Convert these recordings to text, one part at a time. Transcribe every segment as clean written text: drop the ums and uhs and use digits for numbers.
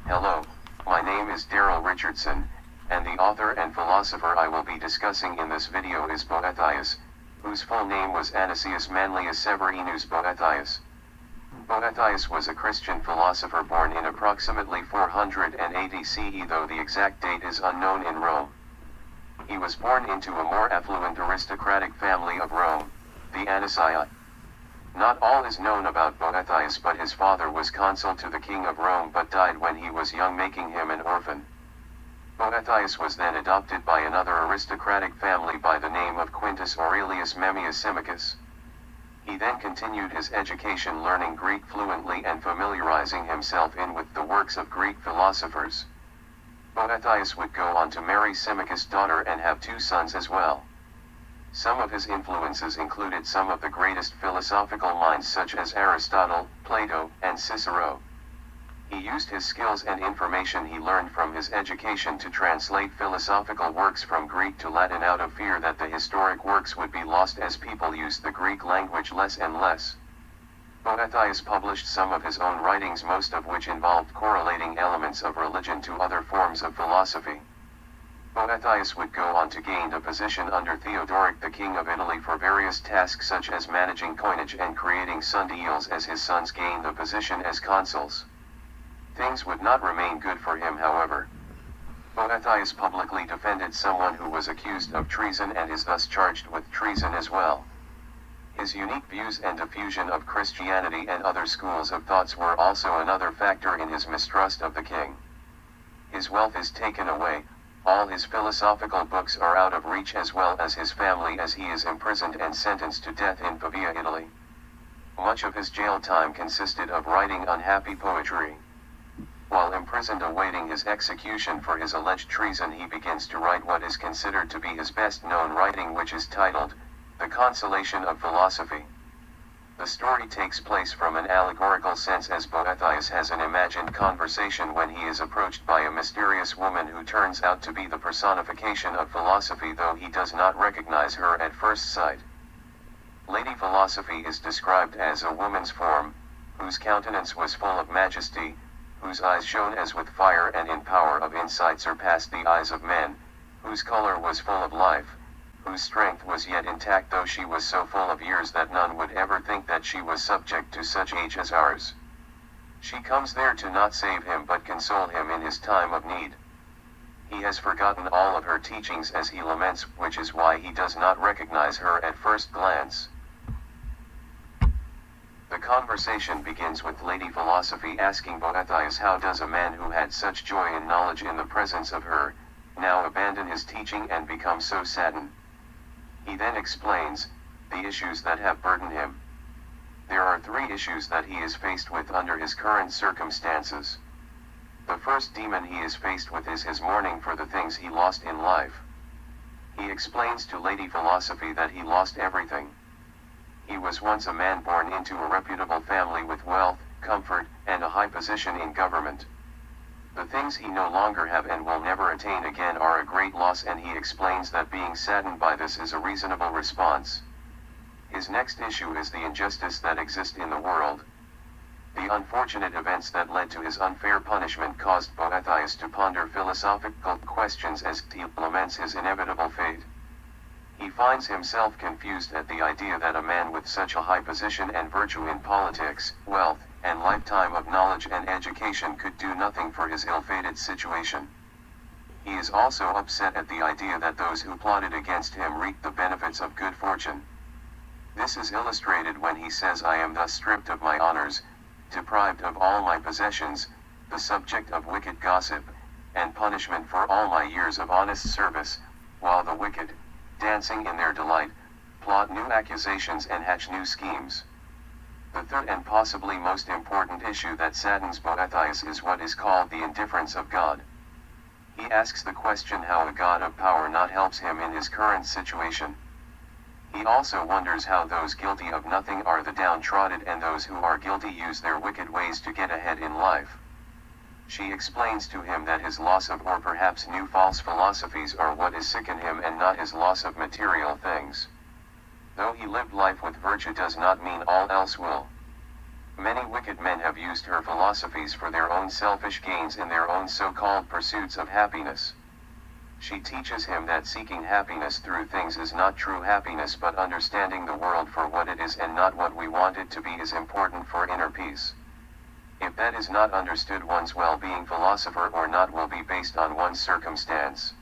Hello, my name is Daryl Richardson, and the author and philosopher I will be discussing in this video is Boethius, whose full name was Anicius Manlius Severinus Boethius. Boethius was a Christian philosopher born in approximately 480 CE, though the exact date is unknown in Rome. He was born into a more affluent aristocratic family of Rome, the Anicii. Not all is known about Boethius, but his father was consul to the king of Rome but died when he was young, making him an orphan. Boethius was then adopted by another aristocratic family by the name of Quintus Aurelius Memmius Symmachus. He then continued his education, learning Greek fluently and familiarizing himself with the works of Greek philosophers. Boethius would go on to marry Symmachus' daughter and have 2 sons as well. Some of his influences included some of the greatest philosophical minds such as Aristotle, Plato, and Cicero. He used his skills and information he learned from his education to translate philosophical works from Greek to Latin out of fear that the historic works would be lost as people used the Greek language less and less. Boethius published some of his own writings, most of which involved correlating elements of religion to other forms of philosophy. Boethius would go on to gain a position under Theodoric, the king of Italy, for various tasks such as managing coinage and creating sundials as his sons gained the position as consuls. Things would not remain good for him, however. Boethius publicly defended someone who was accused of treason and is thus charged with treason as well. His unique views and diffusion of Christianity and other schools of thoughts were also another factor in his mistrust of the king. His wealth is taken away, all his philosophical books are out of reach, as well as his family, as he is imprisoned and sentenced to death in Pavia, Italy. Much of his jail time consisted of writing unhappy poetry. While imprisoned awaiting his execution for his alleged treason, he begins to write what is considered to be his best-known writing, which is titled, The Consolation of Philosophy. The story takes place from an allegorical sense, as Boethius has an imagined conversation when he is approached by a mysterious woman who turns out to be the personification of philosophy, though he does not recognize her at first sight. Lady Philosophy is described as a woman's form, whose countenance was full of majesty, whose eyes shone as with fire and in power of insight surpassed the eyes of men, whose color was full of life, whose strength was yet intact, though she was so full of years that none would ever think that she was subject to such age as ours. She comes there to not save him but console him in his time of need. He has forgotten all of her teachings, as he laments, which is why he does not recognize her at first glance. The conversation begins with Lady Philosophy asking Boethius, how does a man who had such joy and knowledge in the presence of her, now abandon his teaching and become so saddened? He then explains the issues that have burdened him. There are 3 issues that he is faced with under his current circumstances. The first demon he is faced with is his mourning for the things he lost in life. He explains to Lady Philosophy that he lost everything. He was once a man born into a reputable family with wealth, comfort, and a high position in government. The things he no longer have and will never attain again are a great loss, and he explains that being saddened by this is a reasonable response. His next issue is the injustice that exists in the world. The unfortunate events that led to his unfair punishment caused Boethius to ponder philosophical questions as he laments his inevitable fate. He finds himself confused at the idea that a man with such a high position and virtue in politics, wealth, and lifetime of knowledge and education could do nothing for his ill-fated situation. He is also upset at the idea that those who plotted against him reaped the benefits of good fortune. This is illustrated when he says, I am thus stripped of my honors, deprived of all my possessions, the subject of wicked gossip, and punishment for all my years of honest service, while the wicked, dancing in their delight, plot new accusations and hatch new schemes. The third and possibly most important issue that saddens Boethius is what is called the indifference of God. He asks the question how a God of power not helps him in his current situation. He also wonders how those guilty of nothing are the downtrodden, and those who are guilty use their wicked ways to get ahead in life. She explains to him that his loss of, or perhaps new false philosophies, are what is sicken him, and not his loss of material things. Though he lived life with virtue does not mean all else will. Many wicked men have used her philosophies for their own selfish gains in their own so-called pursuits of happiness. She teaches him that seeking happiness through things is not true happiness, but understanding the world for what it is and not what we want it to be is important for inner peace. If that is not understood, one's well-being, philosopher or not, will be based on one's circumstance.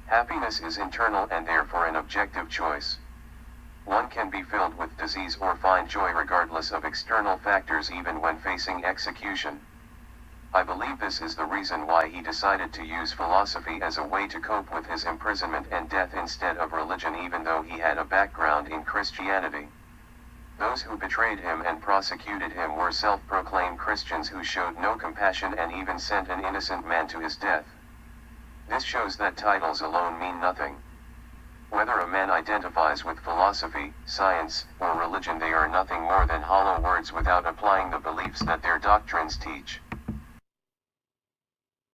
Happiness is internal and therefore an objective choice. One can be filled with disease or find joy regardless of external factors, even when facing execution. I believe this is the reason why he decided to use philosophy as a way to cope with his imprisonment and death instead of religion, even though he had a background in Christianity. Those who betrayed him and prosecuted him were self-proclaimed Christians who showed no compassion and even sent an innocent man to his death. This shows that titles alone mean nothing. Whether a man identifies with philosophy, science, or religion, they are nothing more than hollow words without applying the beliefs that their doctrines teach.